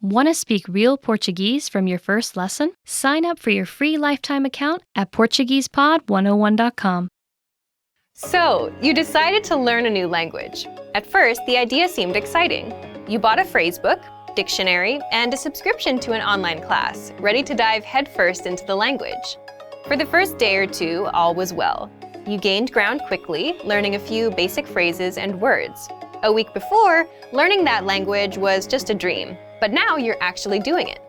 Want to speak real Portuguese from your first lesson? Sign up for your free lifetime account at PortuguesePod101.com. So, you decided to learn a new language. At first, the idea seemed exciting. You bought a phrasebook, dictionary, and a subscription to an online class, ready to dive headfirst into the language. For the first day or two, all was well. You gained ground quickly, learning a few basic phrases and words. A week before, learning that language was just a dream, but now you're actually doing it.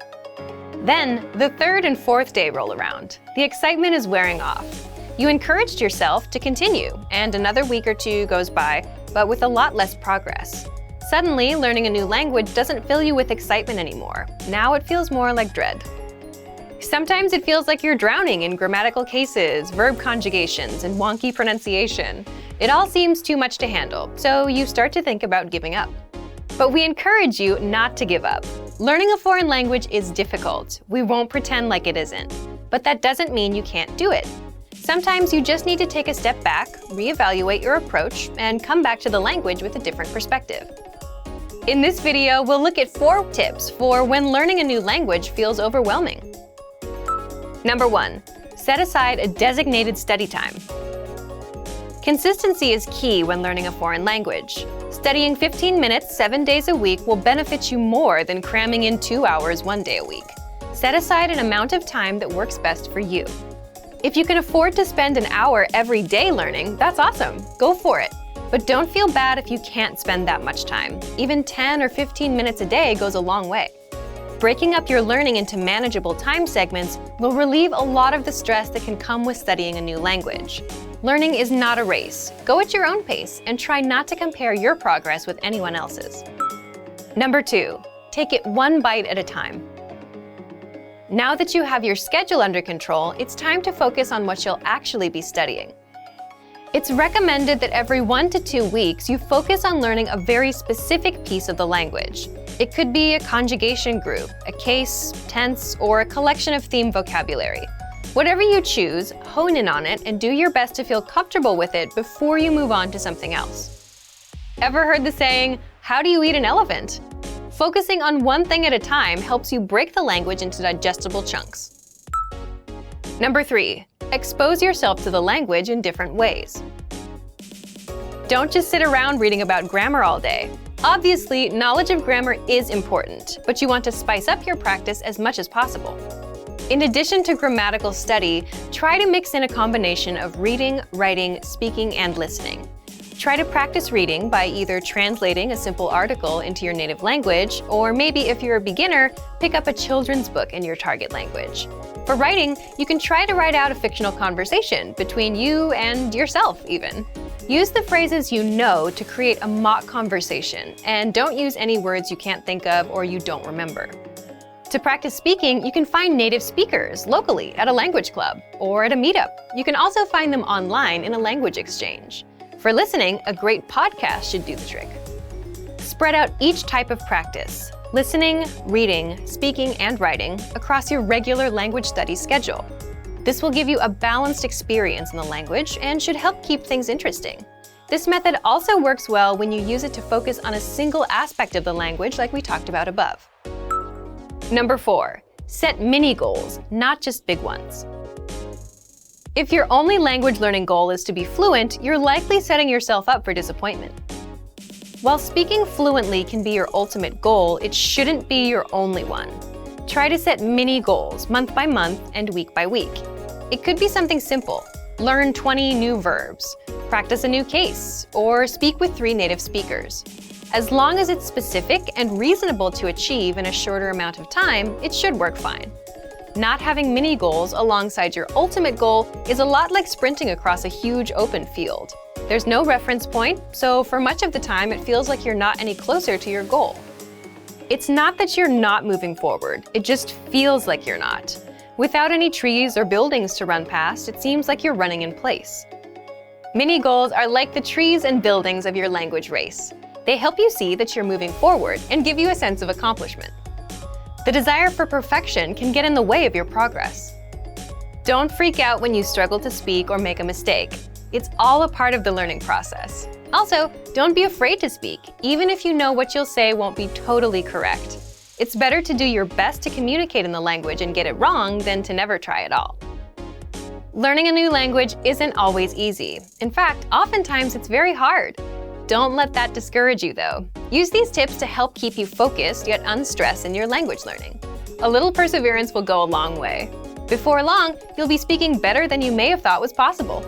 Then, the third and fourth day roll around. The excitement is wearing off. You encouraged yourself to continue, and another week or two goes by, but with a lot less progress. Suddenly, learning a new language doesn't fill you with excitement anymore. Now it feels more like dread. Sometimes it feels like you're drowning in grammatical cases, verb conjugations, and wonky pronunciation. It all seems too much to handle, so you start to think about giving up. But we encourage you not to give up. Learning a foreign language is difficult. We won't pretend like it isn't. But that doesn't mean you can't do it. Sometimes you just need to take a step back, reevaluate your approach, and come back to the language with a different perspective. In this video, we'll look at 4 tips for when learning a new language feels overwhelming. Number 1. Set aside a designated study time. Consistency is key when learning a foreign language. Studying 15 minutes 7 days a week will benefit you more than cramming in 2 hours 1 day a week. Set aside an amount of time that works best for you. If you can afford to spend an hour every day learning, that's awesome. Go for it. But don't feel bad if you can't spend that much time. Even 10 or 15 minutes a day goes a long way. Breaking up your learning into manageable time segments will relieve a lot of the stress that can come with studying a new language. Learning is not a race. Go at your own pace and try not to compare your progress with anyone else's. Number 2. Take it one bite at a time. Now that you have your schedule under control, it's time to focus on what you'll actually be studying. It's recommended that every 1 to 2 weeks you focus on learning a very specific piece of the language. It could be a conjugation group, a case, tense, or a collection of theme vocabulary. Whatever you choose, hone in on it and do your best to feel comfortable with it before you move on to something else. Ever heard the saying, "How do you eat an elephant?" Focusing on one thing at a time helps you break the language into digestible chunks. Number 3. Expose yourself to the language in different ways. Don't just sit around reading about grammar all day. Obviously, knowledge of grammar is important, but you want to spice up your practice as much as possible. In addition to grammatical study, try to mix in a combination of reading, writing, speaking, and listening. Try to practice reading by either translating a simple article into your native language, or maybe if you're a beginner, pick up a children's book in your target language. For writing, you can try to write out a fictional conversation between you and yourself, even. Use the phrases you know to create a mock conversation, and don't use any words you can't think of or you don't remember. To practice speaking, you can find native speakers locally at a language club or at a meetup. You can also find them online in a language exchange. For listening, a great podcast should do the trick. Spread out each type of practice, listening, reading, speaking, and writing, across your regular language study schedule. This will give you a balanced experience in the language and should help keep things interesting. This method also works well when you use it to focus on a single aspect of the language like we talked about above. Number 4. Set mini goals, not just big ones. If your only language learning goal is to be fluent, you're likely setting yourself up for disappointment. While speaking fluently can be your ultimate goal, it shouldn't be your only one. Try to set mini goals, month by month and week by week. It could be something simple. Learn 20 new verbs, practice a new case, or speak with 3 native speakers. As long as it's specific and reasonable to achieve in a shorter amount of time, it should work fine. Not having mini goals alongside your ultimate goal is a lot like sprinting across a huge open field. There's no reference point, so for much of the time it feels like you're not any closer to your goal. It's not that you're not moving forward, it just feels like you're not. Without any trees or buildings to run past, it seems like you're running in place. Mini goals are like the trees and buildings of your language race. They help you see that you're moving forward and give you a sense of accomplishment. The desire for perfection can get in the way of your progress. Don't freak out when you struggle to speak or make a mistake. It's all a part of the learning process. Also, don't be afraid to speak, even if you know what you'll say won't be totally correct. It's better to do your best to communicate in the language and get it wrong than to never try at all. Learning a new language isn't always easy. In fact, oftentimes it's very hard. Don't let that discourage you, though. Use these tips to help keep you focused yet unstressed in your language learning. A little perseverance will go a long way. Before long, you'll be speaking better than you may have thought was possible.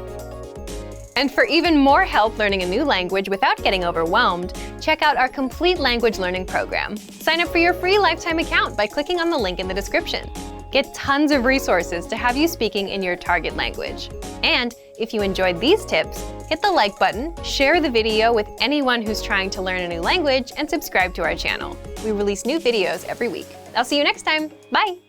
And for even more help learning a new language without getting overwhelmed, check out our complete language learning program. Sign up for your free lifetime account by clicking on the link in the description. Get tons of resources to have you speaking in your target language. And if you enjoyed these tips, hit the like button, share the video with anyone who's trying to learn a new language, and subscribe to our channel. We release new videos every week. I'll see you next time. Bye!